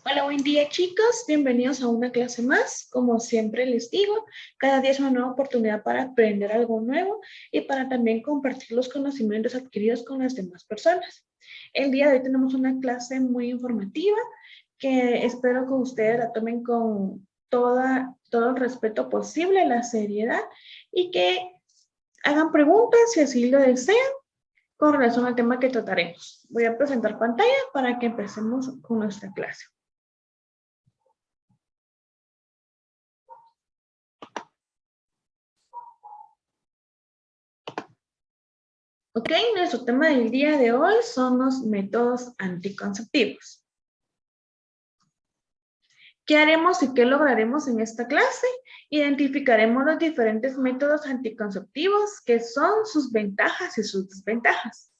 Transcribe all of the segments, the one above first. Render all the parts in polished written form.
Hola, buen día chicos, bienvenidos a una clase más. Como siempre les digo, cada día es una nueva oportunidad para aprender algo nuevo y para también compartir los conocimientos adquiridos con las demás personas. El día de hoy tenemos una clase muy informativa que espero que ustedes la tomen con todo el respeto posible, la seriedad y que hagan preguntas si así lo desean con relación al tema que trataremos. Voy a presentar pantalla para que empecemos con nuestra clase. Ok, nuestro tema del día de hoy son los métodos anticonceptivos. ¿Qué haremos y qué lograremos en esta clase? Identificaremos los diferentes métodos anticonceptivos, que son sus ventajas y sus desventajas.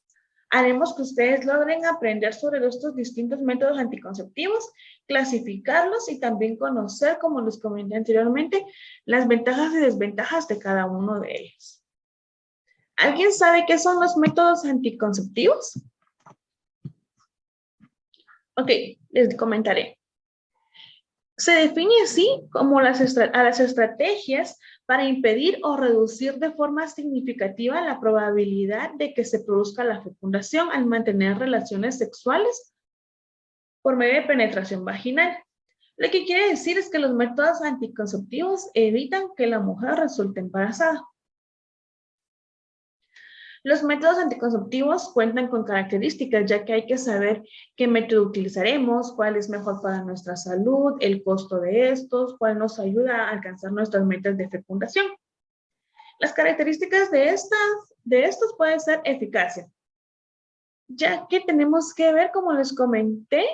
Haremos que ustedes logren aprender sobre estos distintos métodos anticonceptivos, clasificarlos y también conocer, como les comenté anteriormente, las ventajas y desventajas de cada uno de ellos. ¿Alguien sabe qué son los métodos anticonceptivos? Ok, les comentaré. Se define así como las estrategias para impedir o reducir de forma significativa la probabilidad de que se produzca la fecundación al mantener relaciones sexuales por medio de penetración vaginal. Lo que quiere decir es que los métodos anticonceptivos evitan que la mujer resulte embarazada. Los métodos anticonceptivos cuentan con características, ya que hay que saber qué método utilizaremos, cuál es mejor para nuestra salud, el costo de estos, cuál nos ayuda a alcanzar nuestras metas de fecundación. Las características de estos pueden ser eficacia, ya que tenemos que ver, como les comenté,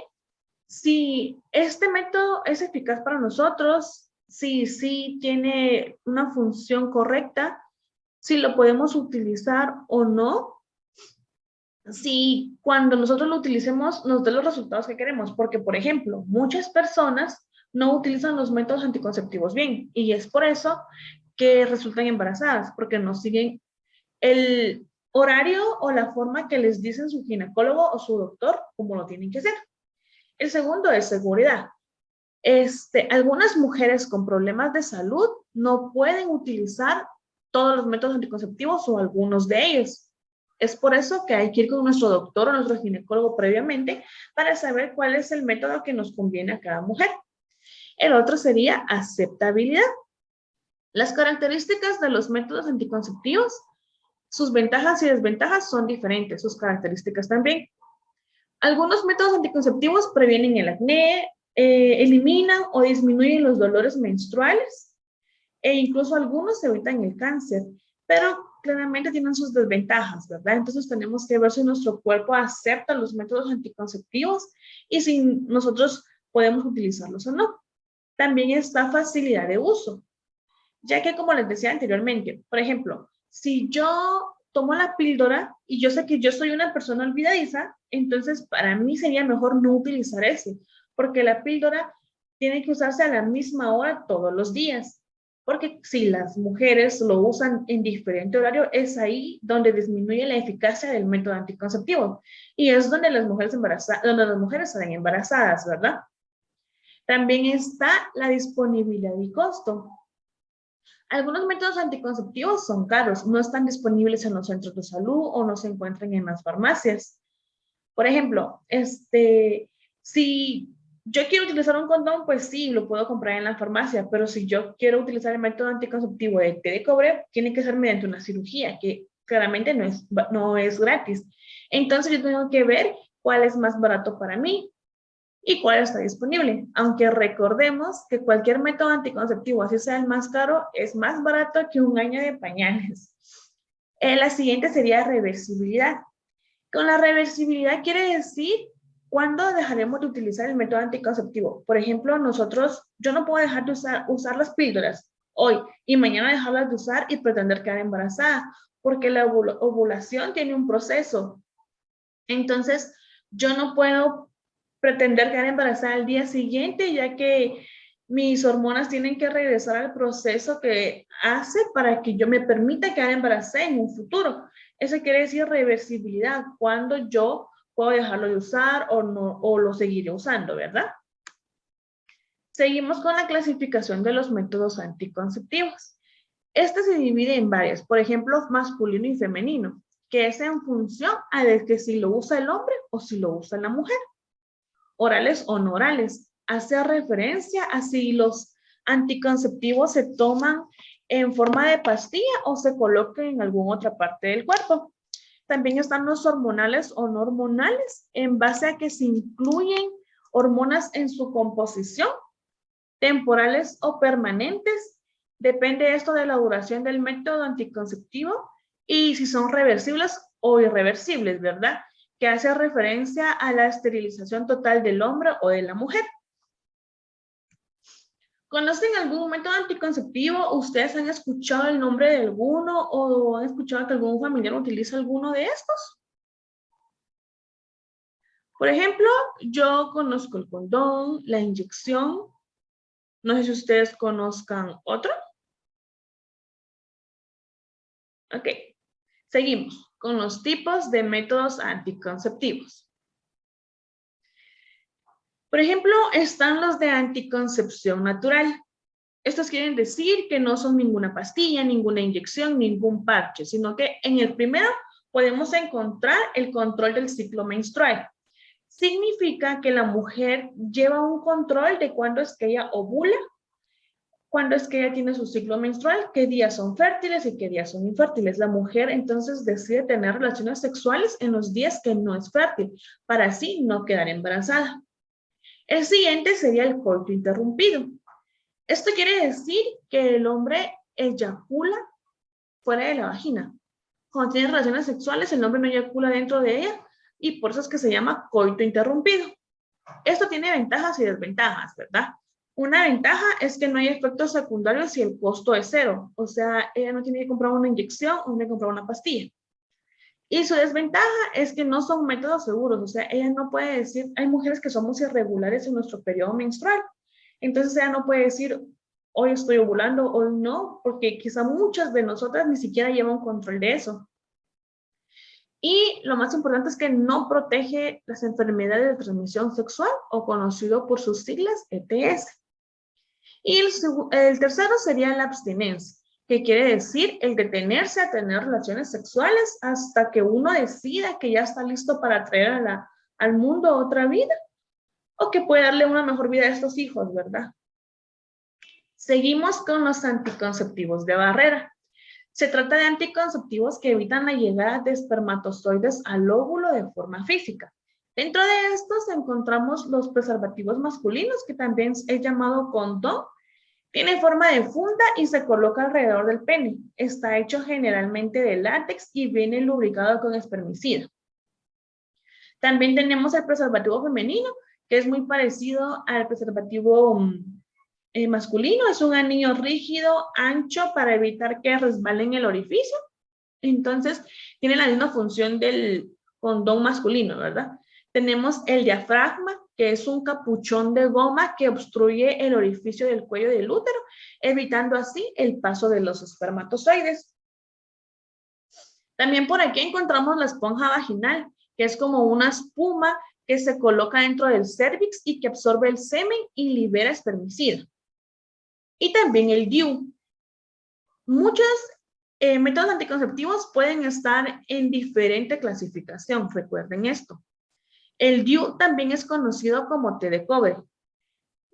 si este método es eficaz para nosotros, si tiene una función correcta, si lo podemos utilizar o no, si cuando nosotros lo utilicemos nos dé los resultados que queremos, porque por ejemplo, muchas personas no utilizan los métodos anticonceptivos bien y es por eso que resultan embarazadas, porque no siguen el horario o la forma que les dicen su ginecólogo o su doctor como lo tienen que hacer. El segundo es seguridad. Algunas mujeres con problemas de salud no pueden utilizar todos los métodos anticonceptivos o algunos de ellos. Es por eso que hay que ir con nuestro doctor o nuestro ginecólogo previamente para saber cuál es el método que nos conviene a cada mujer. El otro sería aceptabilidad. Las características de los métodos anticonceptivos, sus ventajas y desventajas son diferentes, sus características también. Algunos métodos anticonceptivos previenen el acné, eliminan o disminuyen los dolores menstruales e incluso algunos evitan el cáncer, pero claramente tienen sus desventajas, ¿verdad? Entonces tenemos que ver si nuestro cuerpo acepta los métodos anticonceptivos y si nosotros podemos utilizarlos o no. También está facilidad de uso, ya que como les decía anteriormente, por ejemplo, si yo tomo la píldora y yo sé que yo soy una persona olvidadiza, entonces para mí sería mejor no utilizar ese, porque la píldora tiene que usarse a la misma hora todos los días. Porque si las mujeres lo usan en diferente horario, es ahí donde disminuye la eficacia del método anticonceptivo. Y es donde donde las mujeres salen embarazadas, ¿verdad? También está la disponibilidad y costo. Algunos métodos anticonceptivos son caros, no están disponibles en los centros de salud o no se encuentran en las farmacias. Por ejemplo, si yo quiero utilizar un condón, pues sí, lo puedo comprar en la farmacia, pero si yo quiero utilizar el método anticonceptivo de té de cobre, tiene que ser mediante una cirugía, que claramente no es gratis. Entonces yo tengo que ver cuál es más barato para mí y cuál está disponible. Aunque recordemos que cualquier método anticonceptivo, así sea el más caro, es más barato que un año de pañales. La siguiente sería reversibilidad. Con la reversibilidad quiere decir cuándo dejaremos de utilizar el método anticonceptivo. Por ejemplo, yo no puedo dejar de usar las píldoras hoy y mañana dejarlas de usar y pretender quedar embarazada, porque la ovulación tiene un proceso. Entonces, yo no puedo pretender quedar embarazada al día siguiente, ya que mis hormonas tienen que regresar al proceso que hace para que yo me permita quedar embarazada en un futuro. Eso quiere decir reversibilidad, cuando yo puedo dejarlo de usar o no, o lo seguiré usando, ¿verdad? Seguimos con la clasificación de los métodos anticonceptivos. Este se divide en varias, por ejemplo, masculino y femenino, que es en función a de que si lo usa el hombre o si lo usa la mujer. Orales o no orales, hace referencia a si los anticonceptivos se toman en forma de pastilla o se colocan en alguna otra parte del cuerpo. También están los hormonales o no hormonales, en base a que se incluyen hormonas en su composición, temporales o permanentes. Depende esto de la duración del método anticonceptivo y si son reversibles o irreversibles, ¿verdad? Que hace referencia a la esterilización total del hombre o de la mujer. ¿Conocen algún método anticonceptivo? ¿Ustedes han escuchado el nombre de alguno o han escuchado que algún familiar utiliza alguno de estos? Por ejemplo, yo conozco el condón, la inyección. No sé si ustedes conozcan otro. Ok, seguimos con los tipos de métodos anticonceptivos. Por ejemplo, están los de anticoncepción natural. Estos quieren decir que no son ninguna pastilla, ninguna inyección, ningún parche, sino que en el primero podemos encontrar el control del ciclo menstrual. Significa que la mujer lleva un control de cuándo es que ella ovula, cuándo es que ella tiene su ciclo menstrual, qué días son fértiles y qué días son infértiles. La mujer entonces decide tener relaciones sexuales en los días que no es fértil, para así no quedar embarazada. El siguiente sería el coito interrumpido. Esto quiere decir que el hombre eyacula fuera de la vagina. Cuando tiene relaciones sexuales, el hombre no eyacula dentro de ella y por eso es que se llama coito interrumpido. Esto tiene ventajas y desventajas, ¿verdad? Una ventaja es que no hay efectos secundarios y el costo es cero. O sea, ella no tiene que comprar una inyección o no tiene que comprar una pastilla. Y su desventaja es que no son métodos seguros. O sea, ella no puede decir, hay mujeres que somos irregulares en nuestro periodo menstrual. Entonces ella no puede decir, hoy estoy ovulando, hoy no, porque quizá muchas de nosotras ni siquiera llevan control de eso. Y lo más importante es que no protege las enfermedades de transmisión sexual o conocido por sus siglas ETS. Y el tercero sería la abstinencia, que quiere decir el detenerse a tener relaciones sexuales hasta que uno decida que ya está listo para traer al mundo otra vida o que puede darle una mejor vida a estos hijos, ¿verdad? Seguimos con los anticonceptivos de barrera. Se trata de anticonceptivos que evitan la llegada de espermatozoides al óvulo de forma física. Dentro de estos encontramos los preservativos masculinos, que también es llamado condón. Tiene forma de funda y se coloca alrededor del pene. Está hecho generalmente de látex y viene lubricado con espermicida. También tenemos el preservativo femenino, que es muy parecido al preservativo masculino. Es un anillo rígido, ancho, para evitar que resbale en el orificio. Entonces, tiene la misma función del condón masculino, ¿verdad? Tenemos el diafragma, que es un capuchón de goma que obstruye el orificio del cuello del útero, evitando así el paso de los espermatozoides. También por aquí encontramos la esponja vaginal, que es como una espuma que se coloca dentro del cérvix y que absorbe el semen y libera espermicida. Y también el DIU. Muchos métodos anticonceptivos pueden estar en diferente clasificación, recuerden esto. El DIU también es conocido como té de cobre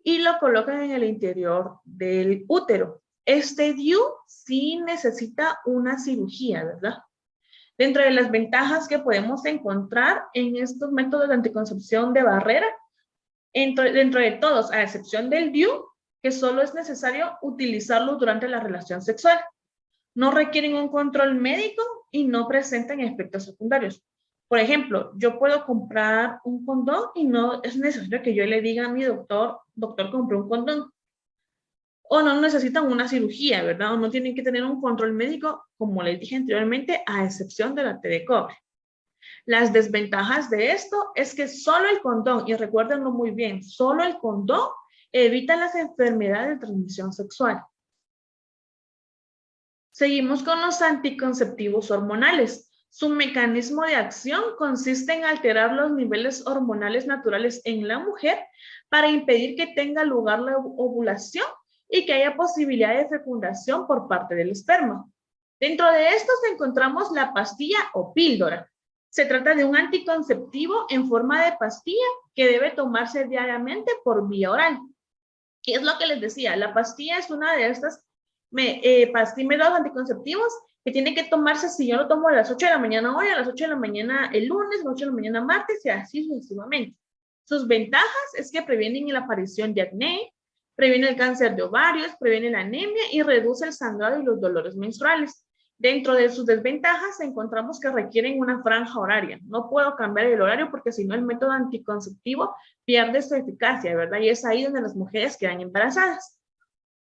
y lo colocan en el interior del útero. Este DIU sí necesita una cirugía, ¿verdad? Dentro de las ventajas que podemos encontrar en estos métodos de anticoncepción de barrera, dentro de todos, a excepción del DIU, que solo es necesario utilizarlo durante la relación sexual. No requieren un control médico y no presentan efectos secundarios. Por ejemplo, yo puedo comprar un condón y no es necesario que yo le diga a mi doctor, compré un condón. O no necesitan una cirugía, ¿verdad? O no tienen que tener un control médico, como les dije anteriormente, a excepción de la té de cobre. Las desventajas de esto es que solo el condón, y recuérdenlo muy bien, solo el condón evita las enfermedades de transmisión sexual. Seguimos con los anticonceptivos hormonales. Su mecanismo de acción consiste en alterar los niveles hormonales naturales en la mujer para impedir que tenga lugar la ovulación y que haya posibilidad de fecundación por parte del esperma. Dentro de estos encontramos la pastilla o píldora. Se trata de un anticonceptivo en forma de pastilla que debe tomarse diariamente por vía oral. Y es lo que les decía, la pastilla es una de estas métodos anticonceptivos que tiene que tomarse, si yo lo tomo a las 8 de la mañana hoy, a las 8 de la mañana el lunes, a las 8 de la mañana martes y así sucesivamente. Sus ventajas es que previenen la aparición de acné, previene el cáncer de ovarios, previene la anemia y reduce el sangrado y los dolores menstruales. Dentro de sus desventajas encontramos que requieren una franja horaria. No puedo cambiar el horario porque si no el método anticonceptivo pierde su eficacia, ¿verdad? Y es ahí donde las mujeres quedan embarazadas.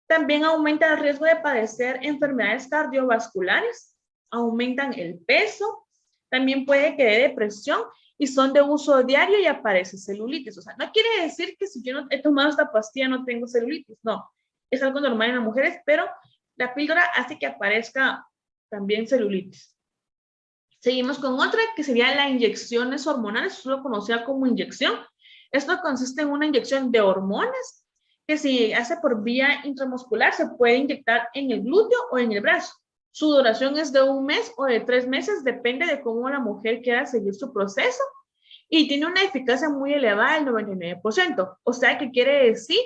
También aumenta el riesgo de padecer enfermedades cardiovasculares, aumentan el peso, también puede que dé depresión y son de uso diario y aparece celulitis. O sea, no quiere decir que si yo no he tomado esta pastilla no tengo celulitis, no. Es algo normal en las mujeres, pero la píldora hace que aparezca también celulitis. Seguimos con otra que sería la inyecciones hormonales, solo conocida como inyección. Esto consiste en una inyección de hormonas que si hace por vía intramuscular se puede inyectar en el glúteo o en el brazo. Su duración es de 1 mes o de 3 meses, depende de cómo la mujer quiera seguir su proceso y tiene una eficacia muy elevada del 99%. O sea, que quiere decir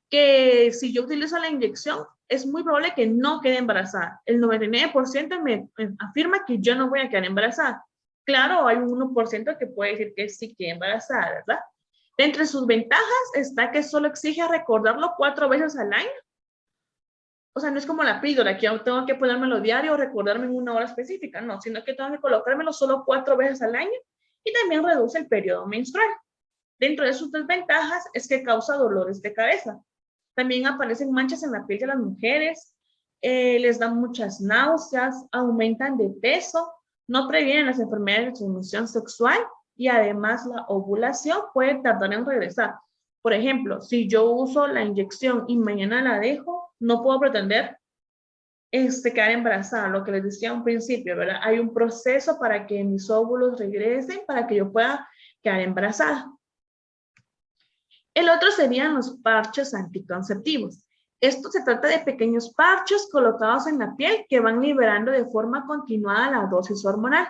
que si yo utilizo la inyección, es muy probable que no quede embarazada. El 99% me afirma que yo no voy a quedar embarazada. Claro, hay un 1% que puede decir que sí quede embarazada, ¿verdad? Entre sus ventajas está que solo exige recordarlo 4 veces al año. O sea, no es como la píldora, que yo tengo que ponérmelo diario o recordarme en una hora específica, no, sino que tengo que colocármelo solo 4 veces al año y también reduce el periodo menstrual. Dentro de sus desventajas es que causa dolores de cabeza. También aparecen manchas en la piel de las mujeres, les dan muchas náuseas, aumentan de peso, no previenen las enfermedades de transmisión sexual y además la ovulación puede tardar en regresar. Por ejemplo, si yo uso la inyección y mañana la dejo, no puedo pretender quedar embarazada, lo que les decía al principio, ¿verdad? Hay un proceso para que mis óvulos regresen para que yo pueda quedar embarazada. El otro serían los parches anticonceptivos. Esto se trata de pequeños parches colocados en la piel que van liberando de forma continuada la dosis hormonal.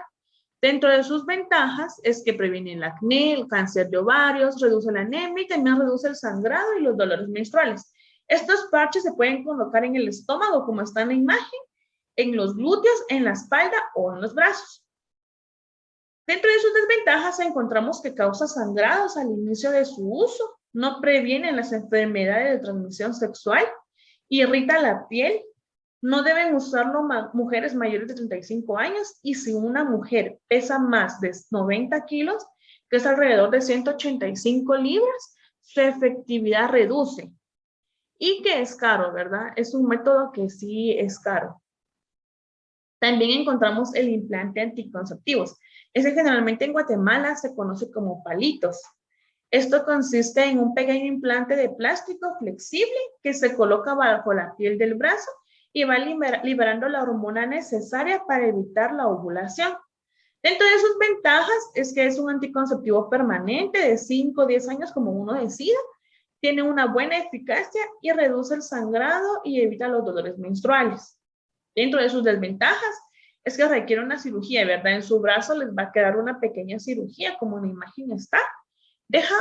Dentro de sus ventajas es que previene el acné, el cáncer de ovarios, reduce la anemia y también reduce el sangrado y los dolores menstruales. Estos parches se pueden colocar en el estómago, como está en la imagen, en los glúteos, en la espalda o en los brazos. Dentro de sus desventajas encontramos que causa sangrados al inicio de su uso, no previenen las enfermedades de transmisión sexual, irrita la piel, no deben usarlo mujeres mayores de 35 años y si una mujer pesa más de 90 kilos, que es alrededor de 185 libras, su efectividad reduce. Y que es caro, ¿verdad? Es un método que sí es caro. También encontramos el implante anticonceptivos. Ese generalmente en Guatemala se conoce como palitos. Esto consiste en un pequeño implante de plástico flexible que se coloca bajo la piel del brazo y va liberando la hormona necesaria para evitar la ovulación. Dentro de sus ventajas es que es un anticonceptivo permanente de 5 o 10 años como uno decida, tiene una buena eficacia y reduce el sangrado y evita los dolores menstruales. Dentro de sus desventajas es que requiere una cirugía, ¿verdad? En su brazo les va a quedar una pequeña cirugía, como en la imagen está. Deja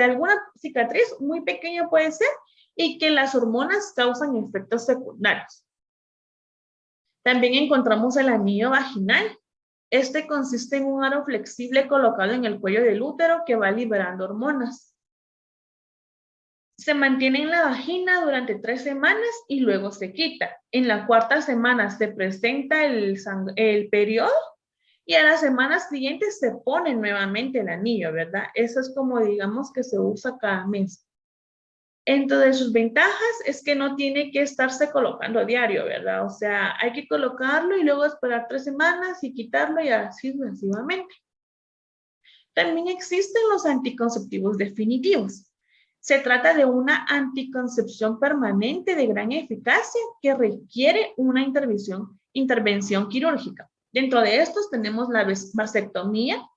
alguna cicatriz muy pequeña puede ser y que las hormonas causan efectos secundarios. También encontramos el anillo vaginal. Este consiste en un aro flexible colocado en el cuello del útero que va liberando hormonas. Se mantiene en la vagina durante 3 semanas y luego se quita. En la 4ª semana se presenta el periodo y a las semanas siguientes se pone nuevamente el anillo, ¿verdad? Eso es como digamos que se usa cada mes. Entre sus ventajas es que no tiene que estarse colocando a diario, ¿verdad? O sea, hay que colocarlo y luego esperar 3 semanas y quitarlo y así sucesivamente. También existen los anticonceptivos definitivos. Se trata de una anticoncepción permanente de gran eficacia que requiere una intervención quirúrgica. Dentro de estos tenemos la vasectomía,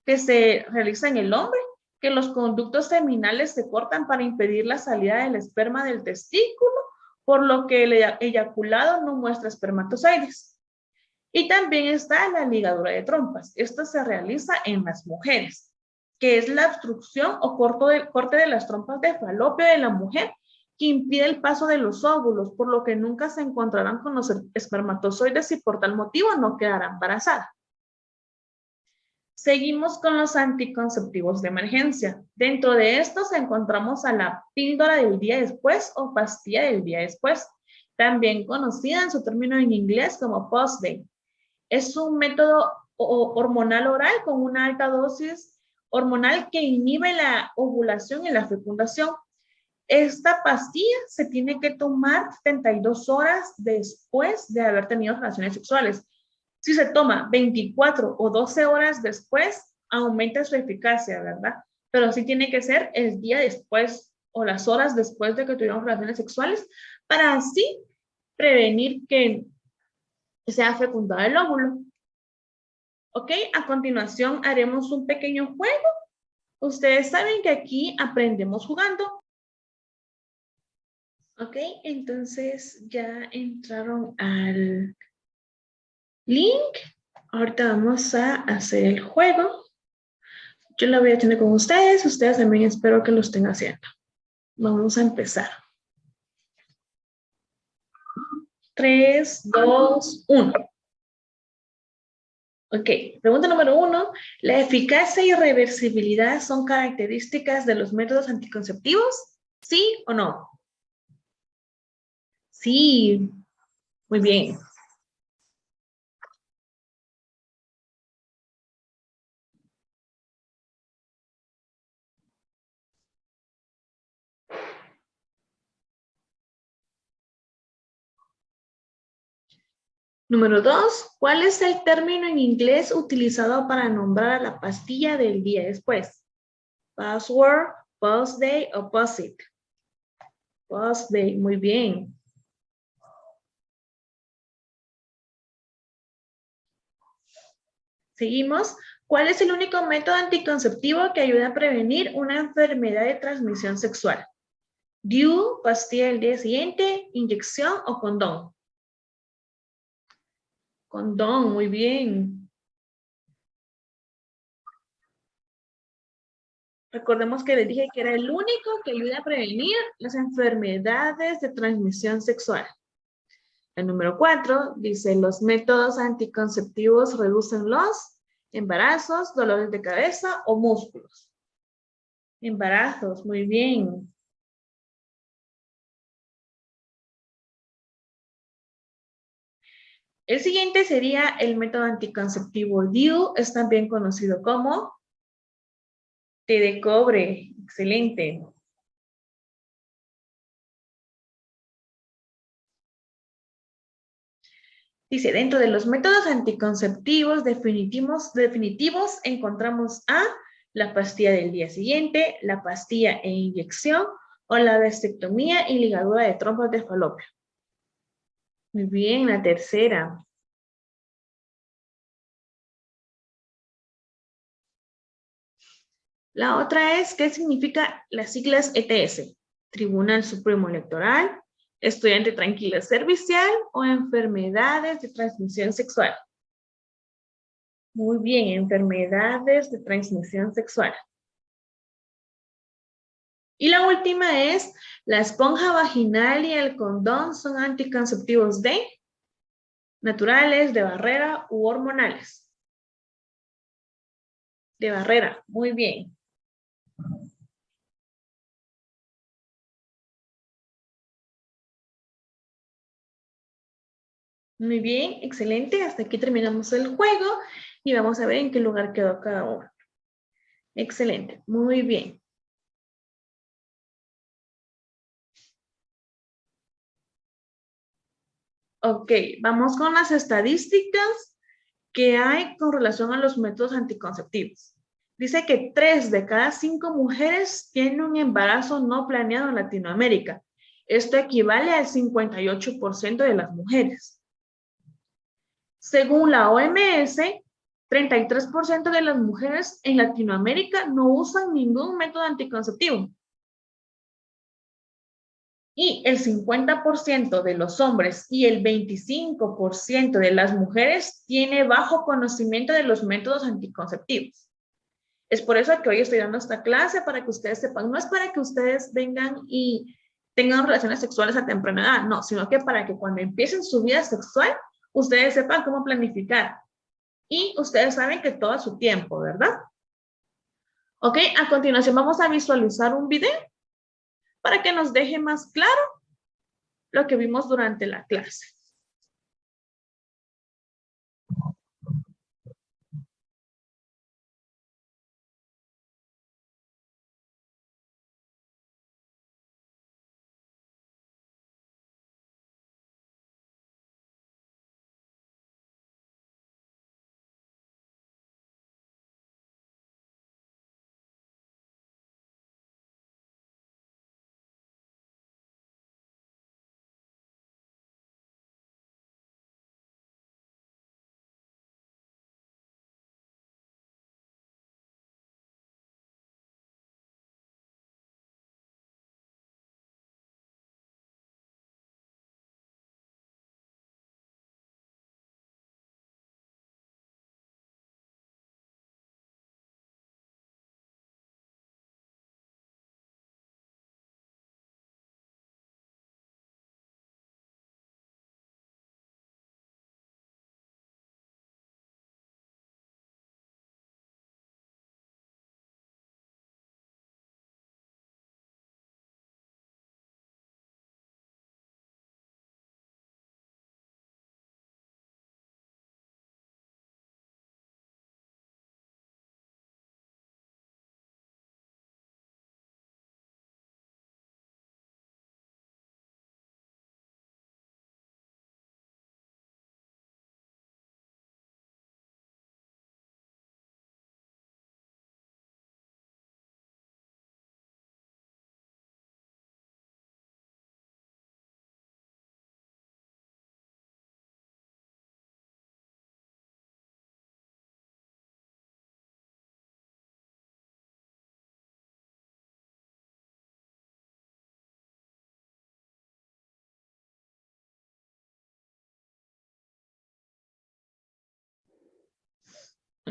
que se realiza en el hombre, que los conductos seminales se cortan para impedir la salida del esperma del testículo, por lo que el eyaculado no muestra espermatozoides. Y también está la ligadura de trompas. Esto se realiza en las mujeres, que es la obstrucción o corte de las trompas de falopio de la mujer, que impide el paso de los óvulos, por lo que nunca se encontrarán con los espermatozoides y por tal motivo no quedará embarazada. Seguimos con los anticonceptivos de emergencia. Dentro de estos encontramos a la píldora del día después o pastilla del día después, también conocida en su término en inglés como post-day. Es un método hormonal oral con una alta dosis hormonal que inhibe la ovulación y la fecundación. Esta pastilla se tiene que tomar 72 horas después de haber tenido relaciones sexuales. Si se toma 24 o 12 horas después, aumenta su eficacia, ¿verdad? Pero sí tiene que ser el día después o las horas después de que tuvieron relaciones sexuales para así prevenir que sea fecundado el óvulo. Ok, a continuación haremos un pequeño juego. Ustedes saben que aquí aprendemos jugando. Ok, entonces ya entraron al link. Ahorita vamos a hacer el juego. Yo lo voy a tener con ustedes. Ustedes también espero que lo estén haciendo. Vamos a empezar. 3, 2, 1. Ok, pregunta número 1. ¿La eficacia y reversibilidad son características de los métodos anticonceptivos? ¿Sí o no? Sí, muy bien. Número 2. ¿Cuál es el término en inglés utilizado para nombrar a la pastilla del día después? Password, post-day o post-it. Post-day, muy bien. Seguimos. ¿Cuál es el único método anticonceptivo que ayuda a prevenir una enfermedad de transmisión sexual? DIU, pastilla del día siguiente, inyección o condón. Condón, muy bien. Recordemos que les dije que era el único que ayuda a prevenir las enfermedades de transmisión sexual. El número 4 dice, los métodos anticonceptivos reducen los embarazos, dolores de cabeza o músculos. Embarazos, muy bien. El siguiente sería el método anticonceptivo DIU, es también conocido como té de cobre. Excelente. Dice, dentro de los métodos anticonceptivos definitivos encontramos a la pastilla del día siguiente, la pastilla e inyección o la vasectomía y ligadura de trompas de falopio. Muy bien, la tercera. La otra es, ¿qué significa las siglas ETS? Tribunal Supremo Electoral, estudiante tranquila servicial o enfermedades de transmisión sexual. Muy bien, enfermedades de transmisión sexual. Y la última es, la esponja vaginal y el condón son anticonceptivos de naturales, de barrera u hormonales. De barrera, muy bien. Muy bien, excelente. Hasta aquí terminamos el juego y vamos a ver en qué lugar quedó cada uno. Excelente, muy bien. Ok, vamos con las estadísticas que hay con relación a los métodos anticonceptivos. Dice que 3 de cada 5 mujeres tienen un embarazo no planeado en Latinoamérica. Esto equivale al 58% de las mujeres. Según la OMS, 33% de las mujeres en Latinoamérica no usan ningún método anticonceptivo. Y el 50% de los hombres y el 25% de las mujeres tiene bajo conocimiento de los métodos anticonceptivos. Es por eso que hoy estoy dando esta clase, para que ustedes sepan. No es para que ustedes vengan y tengan relaciones sexuales a temprana edad, no, sino que para que cuando empiecen su vida sexual, ustedes sepan cómo planificar. Y ustedes saben que todo a su tiempo, ¿verdad? Ok, a continuación vamos a visualizar un video para que nos deje más claro lo que vimos durante la clase.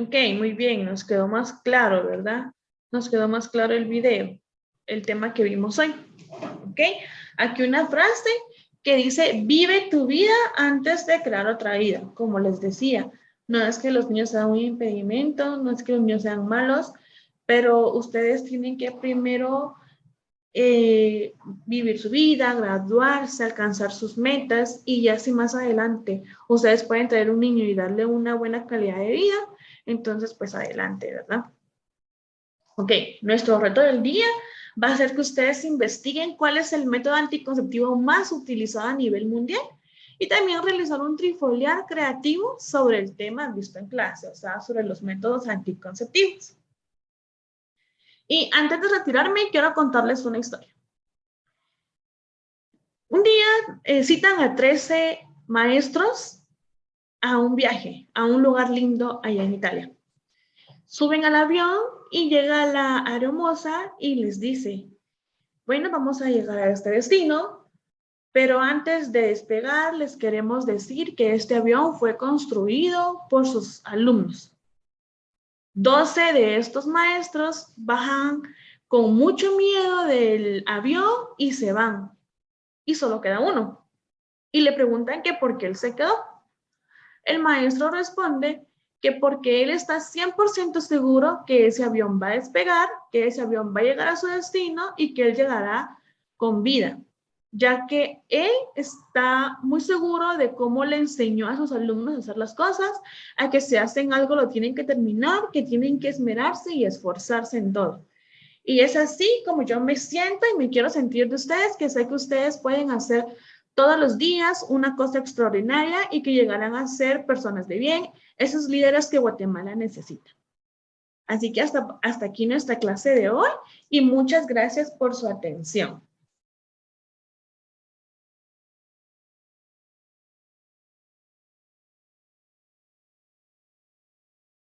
Ok, muy bien, nos quedó más claro, ¿verdad? Nos quedó más claro el video, el tema que vimos hoy. Ok, aquí una frase que dice: vive tu vida antes de crear otra vida. Como les decía, no es que los niños sean un impedimento, no es que los niños sean malos, pero ustedes tienen que primero vivir su vida, graduarse, alcanzar sus metas, y ya si más adelante ustedes pueden traer un niño y darle una buena calidad de vida, entonces pues adelante, ¿verdad? Ok, nuestro reto del día va a ser que ustedes investiguen cuál es el método anticonceptivo más utilizado a nivel mundial y también realizar un trifoliar creativo sobre el tema visto en clase, o sea, sobre los métodos anticonceptivos. Y antes de retirarme, quiero contarles una historia. Un día citan a 13 maestros a un viaje, a un lugar lindo allá en Italia. Suben al avión y llega la aeromoza y les dice: bueno, vamos a llegar a este destino, pero antes de despegar les queremos decir que este avión fue construido por sus alumnos. 12 de estos maestros bajan con mucho miedo del avión y se van. Y solo queda uno. Y le preguntan que por qué él se quedó. El maestro responde que porque él está 100% seguro que ese avión va a despegar, que ese avión va a llegar a su destino y que él llegará con vida, ya que él está muy seguro de cómo le enseñó a sus alumnos a hacer las cosas, a que si hacen algo lo tienen que terminar, que tienen que esmerarse y esforzarse en todo. Y es así como yo me siento y me quiero sentir de ustedes, que sé que ustedes pueden hacer todos los días una cosa extraordinaria y que llegarán a ser personas de bien, esos líderes que Guatemala necesita. Así que hasta aquí nuestra clase de hoy y muchas gracias por su atención.